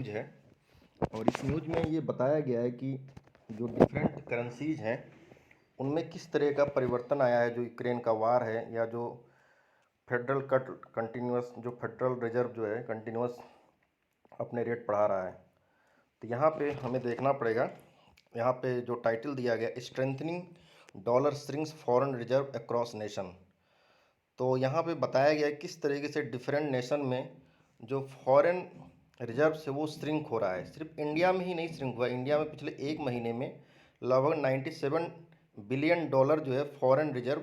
News है और इस न्यूज़ में ये बताया गया है कि जो डिफरेंट करेंसीज हैं उनमें किस तरह का परिवर्तन आया है। जो यूक्रेन का वार है या जो फेडरल कट कंटिन्यूस जो फेडरल रिजर्व जो है कंटिन्यूस अपने रेट बढ़ा रहा है। तो यहाँ पे हमें देखना पड़ेगा। यहाँ पे जो टाइटल दिया गया, strengthening dollar strings foreign reserve across nation. तो यहाँ पे बताया गया है किस तरीके से डिफरेंट नेशन में जो फॉरेन रिजर्व से वो श्रिंक हो रहा है। सिर्फ इंडिया में ही नहीं श्रिंक हुआ, इंडिया में पिछले एक महीने में लगभग 97 बिलियन डॉलर जो है फॉरेन रिजर्व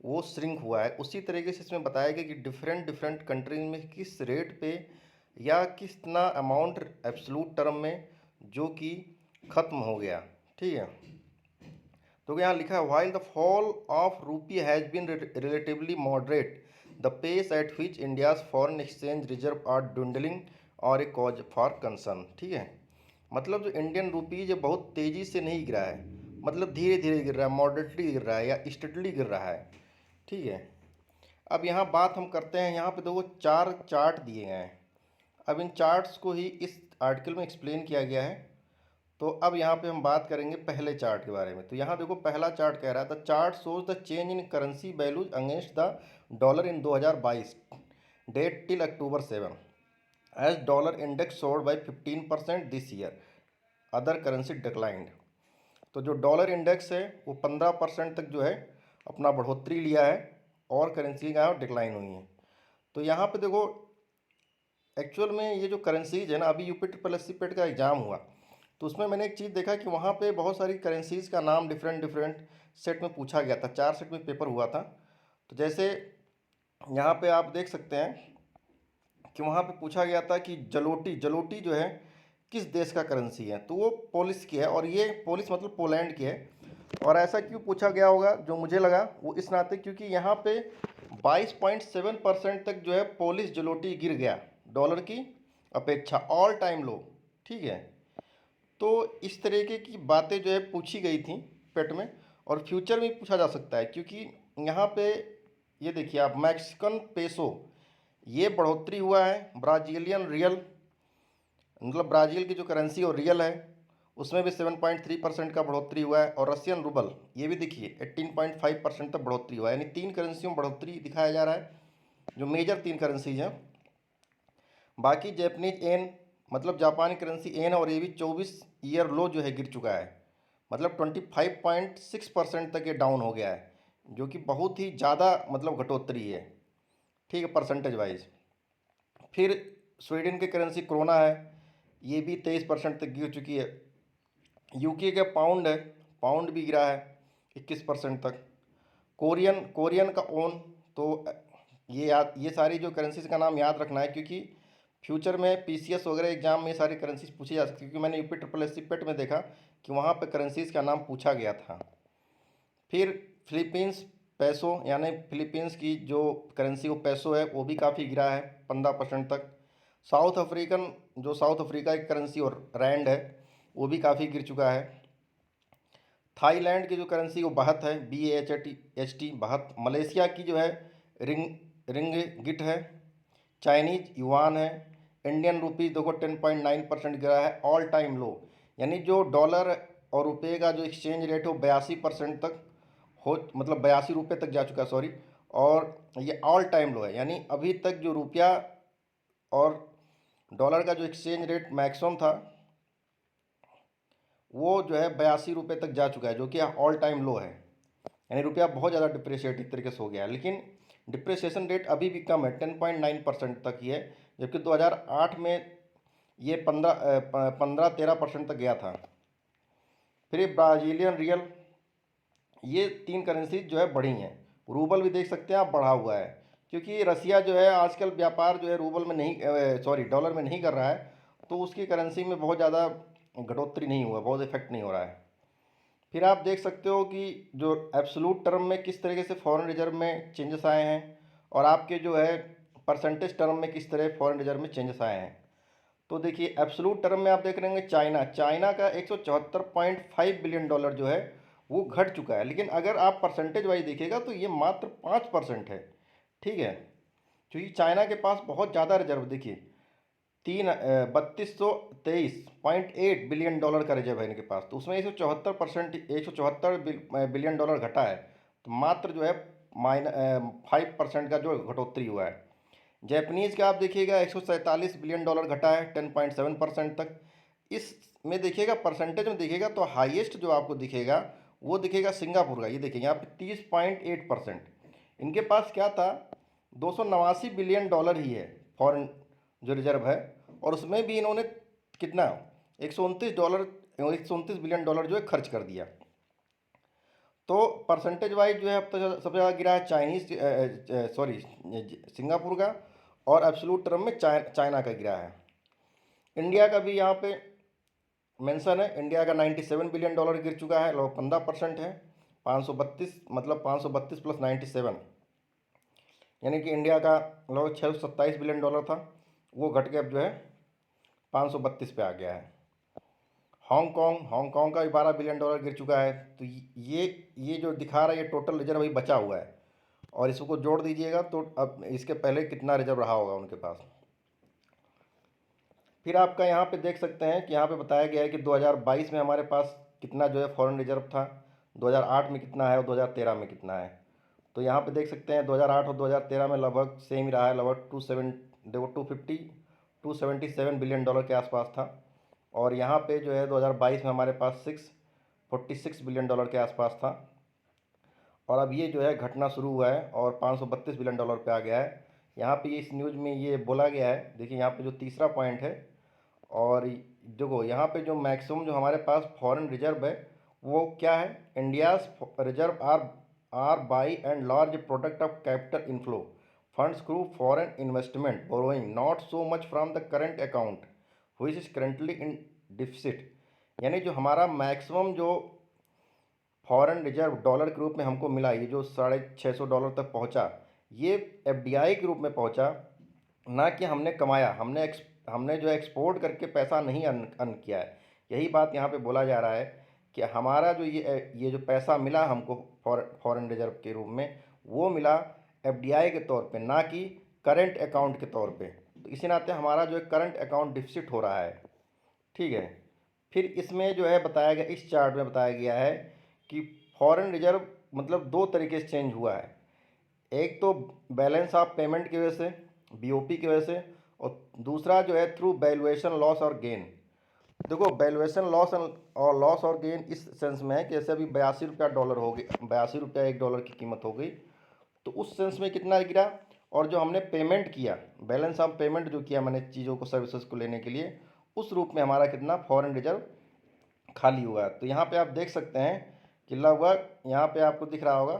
वो श्रिंक हुआ है। उसी तरीके से इसमें बताया गया कि डिफरेंट डिफरेंट कंट्रीज में किस रेट पे या कितना अमाउंट एब्सोल्यूट टर्म में जो कि ख़त्म हो गया। ठीक है, तो यहाँ लिखा है while the fall of rupee has been relatively moderate the pace at which India's foreign exchange reserve are dwindling और ए कॉज फॉर कंसर्न। ठीक है, मतलब जो इंडियन रुपीज बहुत तेज़ी से नहीं गिरा है, मतलब धीरे धीरे गिर रहा है, मॉडरेटली गिर रहा है या स्टेडली गिर रहा है। ठीक है, अब यहाँ बात हम करते हैं। यहाँ पे देखो चार चार्ट दिए गए हैं। अब इन चार्ट्स को ही इस आर्टिकल में एक्सप्लेन किया गया है। तो अब यहाँ पे हम बात करेंगे पहले चार्ट के बारे में। तो यहाँ देखो पहला चार्ट कह रहा है the chart shows the change in currency values against the dollar in 2022 date till October 7 as dollar index sold by 15% this year, other currency declined. तो जो डॉलर इंडेक्स है वो 15% तक जो है अपना बढ़ोतरी लिया है और करेंसी का डिक्लाइन हुई है। तो यहाँ पे देखो एक्चुअल में ये जो करेंसीज है ना, अभी यूपी ट्रिपल एस सी पेट का एग्ज़ाम हुआ तो उसमें मैंने एक चीज़ देखा कि वहाँ पे बहुत सारी करेंसीज का नाम डिफरेंट डिफरेंट सेट में पूछा गया था। 4 सेट में पेपर हुआ था। तो जैसे यहाँ पे आप देख सकते हैं कि वहाँ पे पूछा गया था कि जलोटी जलोटी जो है किस देश का करेंसी है, तो वो पोलिस की है और ये पोलिस मतलब पोलैंड की है। और ऐसा क्यों पूछा गया होगा जो मुझे लगा वो इस नाते क्योंकि यहाँ पे 22.7% तक जो है पोलिस जलोटी गिर गया डॉलर की अपेक्षा, ऑल टाइम लो। ठीक है, तो इस तरीके की बातें जो है पूछी गई थी पेट में और फ्यूचर में पूछा जा सकता है क्योंकि यहाँ पे ये देखिए आप मैक्सिकन पेसो ये बढ़ोतरी हुआ है। ब्राज़ीलियन रियल मतलब ब्राज़ील की जो करेंसी और रियल है उसमें भी 7.3% का बढ़ोतरी हुआ है। और रशियन रूबल ये भी देखिए 18.5% तक बढ़ोतरी हुआ है। यानी 3 करेंसियों में बढ़ोतरी दिखाया जा रहा है जो मेजर 3 करेंसीज हैं। बाकी जैपनीज एन मतलब जापानी करेंसी एन और ये भी 24 ईयर लो जो है गिर चुका है, मतलब 25.6% तक ये डाउन हो गया है जो कि बहुत ही ज़्यादा मतलब घटोतरी है। ठीक है, परसेंटेज वाइज। फिर स्वीडन की करेंसी क्रोना है, ये भी 23% तक गिर चुकी है। यूके का पाउंड है, पाउंड भी गिरा है 21% तक। कोरियन कोरियन का ओन, तो ये सारी जो करेंसीज का नाम याद रखना है क्योंकि फ्यूचर में पीसीएस वगैरह एग्जाम में ये सारी करेंसीज पूछी जा सकती है। क्योंकि मैंने यूपी ट्रिपल एस सी पेट में देखा कि वहाँ पे करेंसीज का नाम पूछा गया था। फिर फिलीपींस पैसो यानी फिलीपींस की जो करेंसी वो पैसो है वो भी काफ़ी गिरा है 15% तक। साउथ अफ्रीकन जो साउथ अफ्रीका की करेंसी और रैंड है वो भी काफ़ी गिर चुका है। थाईलैंड की जो करेंसी वो बहत है, BAHT 72। मलेशिया की जो है रिंग गिट है। चाइनीज युआन है। इंडियन रुपीज़ देखो 10.9% गिरा है, ऑल टाइम लो। यानी जो डॉलर और रुपये का जो एक्सचेंज रेट है वो 82% तक हो, मतलब 82 रुपये तक जा चुका है, सॉरी। और ये ऑल टाइम लो है, यानी अभी तक जो रुपया और डॉलर का जो एक्सचेंज रेट मैक्सिमम था वो जो है 82 रुपये तक जा चुका है जो कि ऑल टाइम लो है। यानी रुपया बहुत ज़्यादा डिप्रिशिएट एक तरीके से हो गया है। लेकिन डिप्रिसिएशन रेट अभी भी कम है, 10.9% तक ही है, जबकि 2008 में ये 15-13% तक गया था। फिर ये ब्राज़ीलियन रियल, ये 3 करेंसी जो है बढ़ी हैं। रूबल भी देख सकते हैं आप बढ़ा हुआ है क्योंकि रसिया जो है आजकल व्यापार जो है रूबल में नहीं, सॉरी डॉलर में नहीं कर रहा है, तो उसकी करेंसी में बहुत ज़्यादा घटोतरी नहीं हुआ, बहुत इफेक्ट नहीं हो रहा है। फिर आप देख सकते हो कि जो एब्सोल्यूट टर्म में किस तरीके से फॉरेन रिजर्व में चेंजेस आए हैं और आपके जो है परसेंटेज टर्म में किस तरह फॉरेन रिजर्व में चेंजेस आए हैं। तो देखिए एब्सोल्यूट टर्म में आप देख रहे होंगे चाइना का 174.5 बिलियन डॉलर जो है वो घट चुका है। लेकिन अगर आप परसेंटेज वाइज देखिएगा तो ये मात्र 5% है। ठीक है, क्योंकि चाइना के पास बहुत ज़्यादा रिजर्व देखिए 3223.8 बिलियन डॉलर का रिजर्व है इनके पास। तो उसमें 174 बिलियन डॉलर घटा है, तो मात्र जो है 5% का जो घटोतरी हुआ है। जैपनीज़ का आप देखिएगा 147 बिलियन डॉलर घटा है 10.7% तक। इसमें देखिएगा परसेंटेज में देखिएगा तो हाईएस्ट जो आपको दिखेगा वो दिखेगा सिंगापुर का। ये देखिए यहाँ पे 30.8%। इनके पास क्या था, 289 बिलियन डॉलर ही है फॉरेन जो रिजर्व है, और उसमें भी इन्होंने कितना 129 बिलियन डॉलर जो है खर्च कर दिया। तो परसेंटेज वाइज जो है अब तो सबसे ज़्यादा गिरा है सिंगापुर का, और एब्सोल्यूट टर्म में चाइना का गिरा है। इंडिया का भी यहाँ पे मेंशन है। इंडिया का 97 बिलियन डॉलर गिर चुका है, लगभग 15% है। 532 मतलब 532 प्लस 97, यानी कि इंडिया का लगभग 627 बिलियन डॉलर था, वो घट के अब जो है 532 पे आ गया है। हांगकांग का भी 12 बिलियन डॉलर गिर चुका है। तो ये जो दिखा रहा है ये टोटल रिजर्व अभी बचा हुआ है, और इसको जोड़ दीजिएगा तो अब इसके पहले कितना रिजर्व रहा होगा उनके पास। फिर आपका यहाँ पे देख सकते हैं कि यहाँ पे बताया गया है कि 2022 में हमारे पास कितना जो है फॉरेन रिजर्व था, 2008 में कितना है और 2013 में कितना है। तो यहाँ पे देख सकते हैं 2008 और 2013 में लगभग सेम ही रहा है, लगभग 277 बिलियन डॉलर के आसपास था। और यहाँ पे जो है 2022 में हमारे पास 646 बिलियन डॉलर के आसपास था, और अब ये जो है घटना शुरू हुआ है और 532 बिलियन डॉलर पे आ गया है। यहाँ पे इस न्यूज़ में ये बोला गया है, देखिए यहाँ पे जो तीसरा पॉइंट है, और देखो यहाँ पे जो मैक्सिमम जो हमारे पास फॉरेन रिजर्व है वो क्या है, India's reserve are by and large product of capital inflow funds through foreign investment borrowing not so much from the current account which is currently in deficit. यानी जो हमारा मैक्सिमम जो फॉरेन रिजर्व डॉलर के रूप में हमको मिला, ये जो $650 तक पहुंचा, ये एफडीआई के रूप में पहुंचा, ना कि हमने कमाया। हमने जो एक्सपोर्ट करके पैसा नहीं अर्न किया है। यही बात यहाँ पे बोला जा रहा है कि हमारा जो ये जो पैसा मिला हमको फॉरेन रिजर्व के रूप में, वो मिला एफडीआई के तौर पे, ना कि करंट अकाउंट के तौर पे। तो इसी नाते हमारा जो है करंट अकाउंट डिफिसिट हो रहा है, ठीक है। फिर इसमें जो है बताया गया, इस चार्ट में बताया गया है कि फॉरेन रिजर्व मतलब दो तरीके से चेंज हुआ है। एक तो बैलेंस ऑफ पेमेंट की वजह से, बीओपी की वजह से, और दूसरा जो है थ्रू वैल्यूएशन लॉस और गेन। देखो वैल्यूएशन लॉस और गेन इस सेंस में है कि जैसे अभी 82 रुपया डॉलर हो गई, 82 रुपया $1 की कीमत हो गई, तो उस सेंस में कितना गिरा। और जो हमने पेमेंट किया, बैलेंस ऑफ पेमेंट जो किया मैंने चीज़ों को, सर्विसेज को लेने के लिए, उस रूप में हमारा कितना फॉरेन रिजर्व खाली हुआ है। तो यहाँ पे आप देख सकते हैं कि लगभग यहाँ पे आपको दिख रहा होगा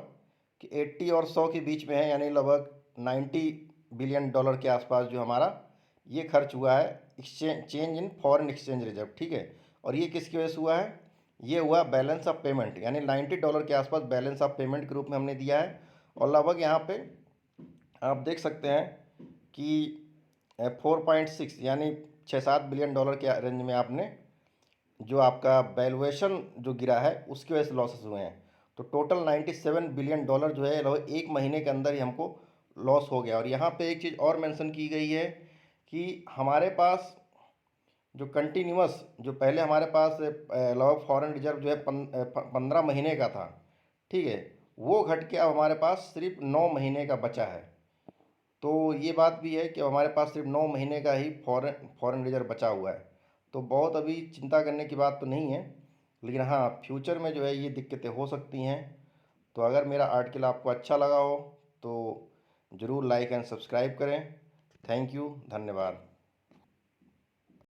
कि 80 और 100 के बीच में है, यानी लगभग 90 बिलियन डॉलर के आसपास जो हमारा ये खर्च हुआ है change in foreign exchange reserve, ठीक है। और ये किसकी वजह से हुआ है, ये हुआ बैलेंस ऑफ पेमेंट, यानी $90 के आसपास बैलेंस ऑफ पेमेंट के रूप में हमने दिया है। और लगभग यहाँ पे आप देख सकते हैं कि 4.6 यानी 6-7 बिलियन डॉलर के रेंज में आपने जो आपका वैल्यूएशन जो गिरा है उसकी वजह से लॉसेस हुए हैं। तो टोटल 97 बिलियन डॉलर जो है लगभग एक महीने के अंदर ही हमको लॉस हो गया। और यहाँ पे एक चीज़ और मेंशन की गई है कि हमारे पास जो कंटिन्यूअस, जो पहले हमारे पास लगभग फॉरेन रिजर्व जो है 15 महीने का था, ठीक है, वो घट के अब हमारे पास सिर्फ 9 महीने का बचा है। तो ये बात भी है कि हमारे पास सिर्फ 9 महीने का ही फॉरेन रिजर्व बचा हुआ है। तो बहुत अभी चिंता करने की बात तो नहीं है, लेकिन हाँ फ्यूचर में जो है ये दिक्कतें हो सकती हैं। तो अगर मेरा आर्टिकल आपको अच्छा लगा हो तो ज़रूर लाइक एंड सब्सक्राइब करें। थैंक यू, धन्यवाद।